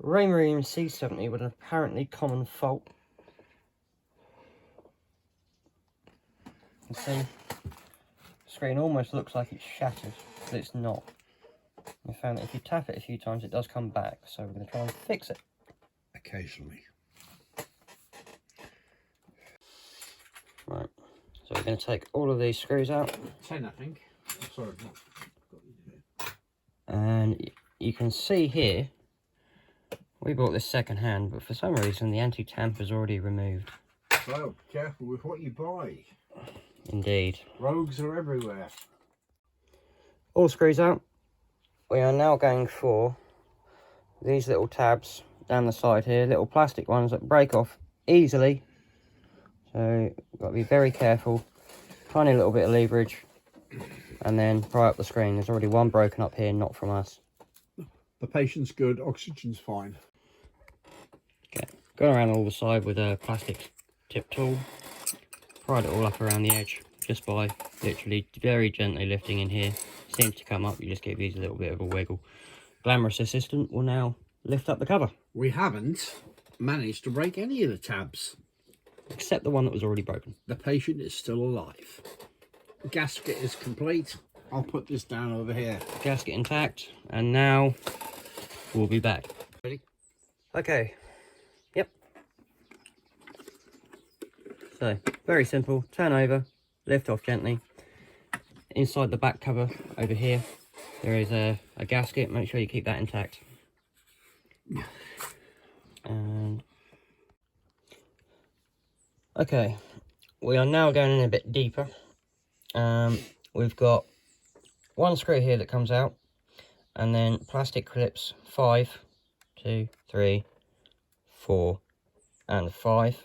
Raymarine C70 with an apparently common fault. You can see the screen almost looks like it's shattered, but it's not. I found that if you tap it a few times, it does come back, so we're going to try and fix it. Occasionally. Right, so we're going to take all of these screws out. 10, I think. Sorry, and you can see here, we bought this second hand, but for some reason the anti-tamper is already removed. So, careful with what you buy. Indeed. Rogues are everywhere. All screws out. We are now going for these little tabs down the side here, little plastic ones that break off easily. So, got to be very careful. Tiny little bit of leverage, and then pry up the screen. There's already one broken up here, not from us. The patient's good, oxygen's fine. Okay, going around all the side with a plastic tip tool. Pried it all up around the edge just by literally very gently lifting in here. Seems to come up, you just give these a little bit of a wiggle. Glamorous assistant will now lift up the cover. We haven't managed to break any of the tabs. Except the one that was already broken. The patient is still alive. The gasket is complete. I'll put this down over here. Gasket intact, and now we'll be back. Ready? Okay. Yep. So, very simple. Turn over, lift off gently. Inside the back cover over here, there is a gasket. Make sure you keep that intact. And okay, we are now going in a bit deeper. We've got one screw here that comes out, and then plastic clips 5, 2, 3, 4, and 5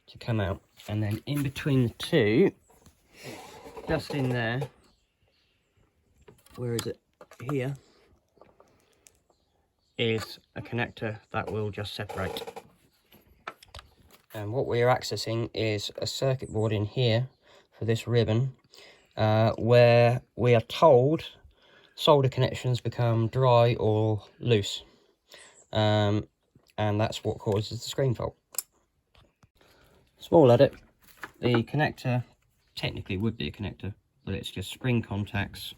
to come out. And then in between the two, just in there, where is it? Here is a connector that will just separate. And what we are accessing is a circuit board in here for this ribbon, where we are told solder connections become dry or loose, and that's what causes the screen fault. Small edit, the connector technically would be a connector, but it's just spring contacts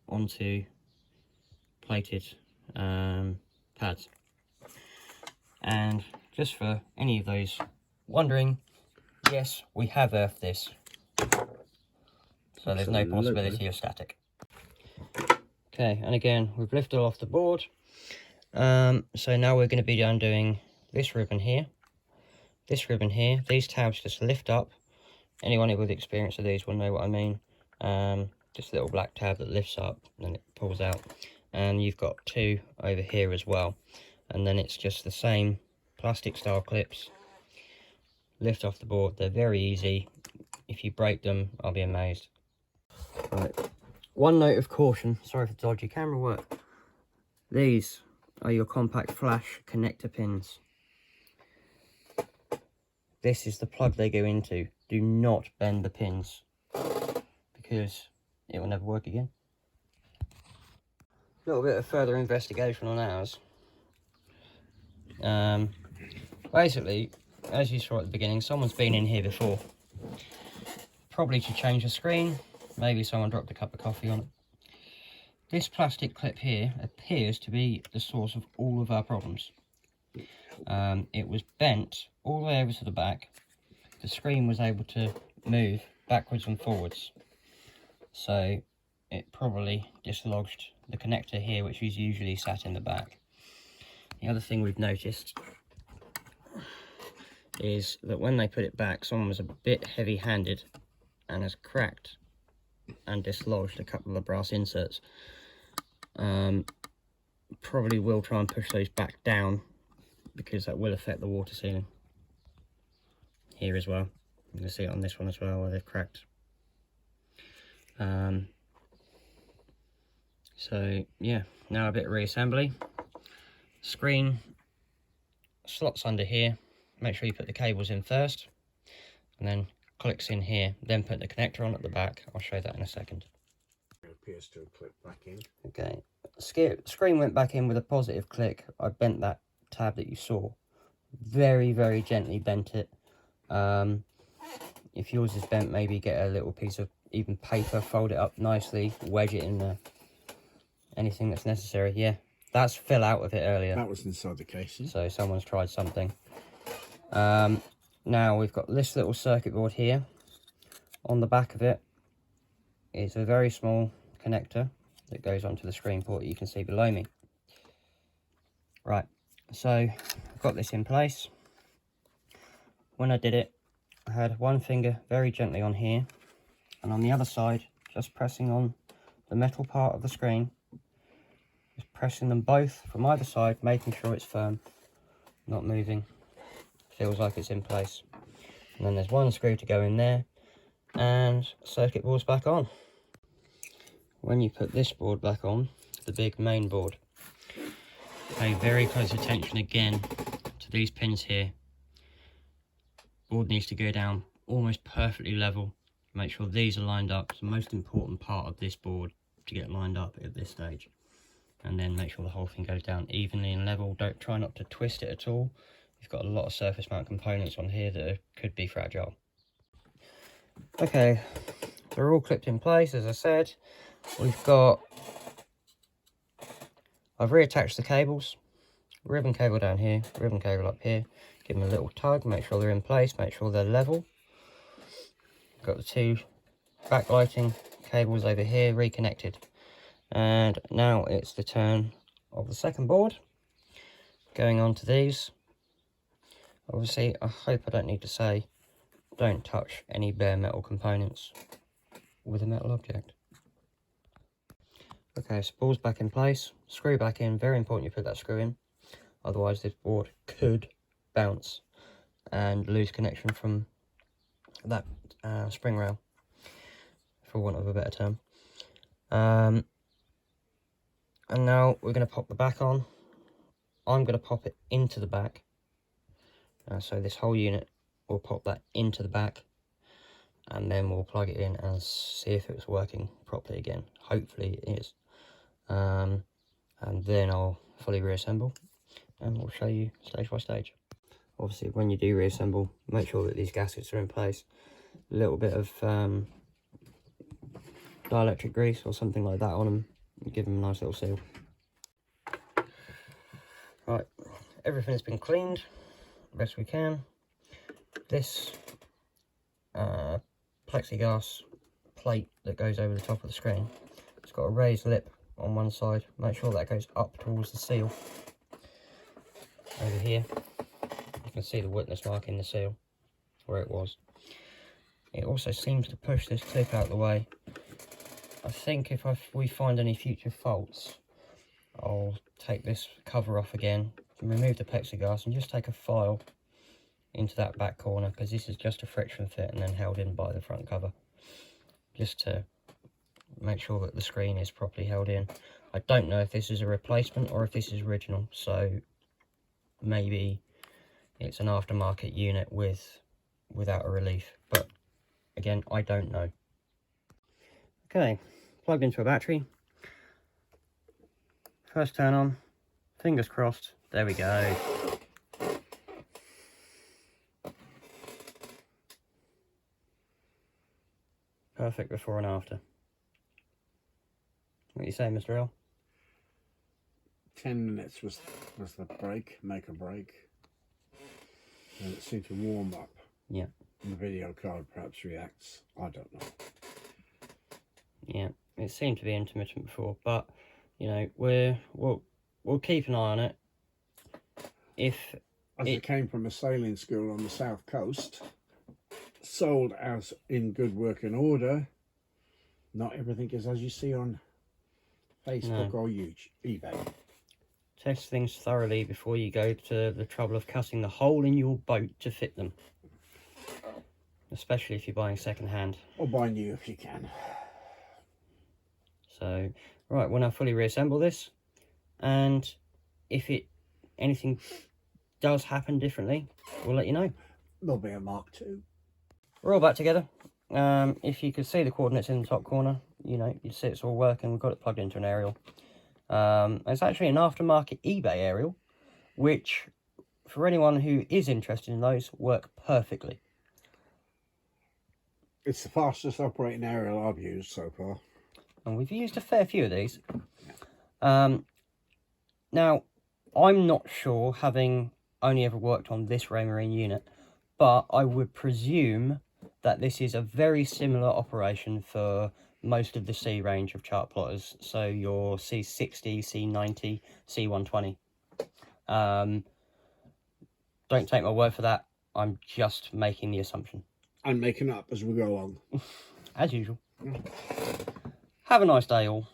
onto plated pads. And just for any of those wondering, yes, we have earthed this, so there's no possibility of static. Okay, and again, we've lifted off the board. So now we're going to be undoing this ribbon here, this ribbon here. These tabs just lift up. Anyone with experience of these will know what I mean. Just a little black tab that lifts up and it pulls out. And you've got two over here as well. And then it's just the same plastic style clips. Lift off the board. They're very easy. If you break them, I'll be amazed. Right. One note of caution. Sorry for the dodgy camera work. These are your compact flash connector pins. This is the plug they go into. Do not bend the pins, because it will never work again. A little bit of further investigation on ours. Basically, as you saw at the beginning, someone's been in here before. Probably to change the screen. Maybe someone dropped a cup of coffee on it. This plastic clip here appears to be the source of all of our problems. It was bent all the way over to the back. The screen was able to move backwards and forwards. So it probably dislodged the connector here, which is usually sat in the back. The other thing we've noticed is that when they put it back, someone was a bit heavy-handed and has cracked and dislodged a couple of the brass inserts. Probably will try and push those back down, because that will affect the water sealing here as well. You can see it on this one as well, where they've cracked. So yeah, now a bit of reassembly. Screen slots under here. Make sure you put the cables in first, and then clicks in here. Then put the connector on at the back. I'll show that in a second. It appears to have clipped back in. Okay, screen went back in with a positive click. I bent that tab that you saw. Very, very gently bent it. If yours is bent, maybe get a little piece of even paper, fold it up nicely, wedge it in there. Anything that's necessary. Yeah, that's fell out of it earlier. That was inside the casing. So someone's tried something. Now we've got this little circuit board here. On the back of it is a very small connector that goes onto the screen port that you can see below me. Right, so I've got this in place. When I did it, I had one finger very gently on here, and on the other side, just pressing on the metal part of the screen, just pressing them both from either side, making sure it's firm, not moving. Feels like it's in place. And then there's one screw to go in there, and circuit board's back on. When you put this board back on, the big main board, pay very close attention again to these pins here. Board needs to go down almost perfectly level. Make sure these are lined up. It's the most important part of this board to get lined up at this stage. And then make sure the whole thing goes down evenly and level. Don't try not to twist it at all. You've got a lot of surface mount components on here that could be fragile. Okay, they're all clipped in place, as I said. I've reattached the cables. Ribbon cable down here, ribbon cable up here. Give them a little tug, make sure they're in place, make sure they're level. Got the two backlighting cables over here reconnected. And now it's the turn of the second board. Going on to these. Obviously, I hope I don't need to say, don't touch any bare metal components with a metal object. Okay, so ball's back in place, screw back in, very important you put that screw in, otherwise this board could bounce and lose connection from that spring rail, for want of a better term. And now we're going to pop the back on. I'm going to pop it into the back, so this whole unit, we'll pop that into the back, and then we'll plug it in and see if it's working properly again. Hopefully it is. And then I'll fully reassemble and we'll show you stage by stage. Obviously, when you do reassemble, make sure that these gaskets are in place. A little bit of dielectric grease or something like that on them, give them a nice little seal. Right, everything's been cleaned best we can. This plexiglass plate that goes over the top of the screen, it's got a raised lip on one side. Make sure that goes up towards the seal. Over here, you can see the witness mark in the seal where it was. It also seems to push this tip out of the way. I think if we find any future faults, I'll take this cover off again, remove the plexiglass, and just take a file into that back corner, because this is just a friction fit and then held in by the front cover, just to make sure that the screen is properly held in. I don't know if this is a replacement or if this is original, so maybe it's an aftermarket unit without a relief, but again, I don't know. Okay, plugged into a battery. First turn on, fingers crossed, there we go. Perfect before and after. What do you say, Mr. L? 10 minutes was the break, make a break. And it seemed to warm up. Yeah. And the video card perhaps reacts. I don't know. Yeah, it seemed to be intermittent before, but you know, we'll keep an eye on it. If it came from a sailing school on the south coast, sold as in good working order, not everything is as you see on Facebook or eBay. Test things thoroughly before you go to the trouble of cutting the hole in your boat to fit them, especially if you're buying second hand, or buy new if you can. So right, we'll now fully reassemble this, and if anything does happen differently, we'll let you know. There'll be a Mark II. We're all back together. If you could see the coordinates in the top corner, you know, you'd see it's all working. We've got it plugged into an aerial. It's actually an aftermarket eBay aerial, which, for anyone who is interested in those, work perfectly. It's the fastest operating aerial I've used so far. And we've used a fair few of these. Now, I'm not sure, having only ever worked on this Raymarine unit, but I would presume that this is a very similar operation for most of the C range of chart plotters. So your C60, C90, C120. Don't take my word for that. I'm just making the assumption. I'm making up as we go along. As usual. Have a nice day, all.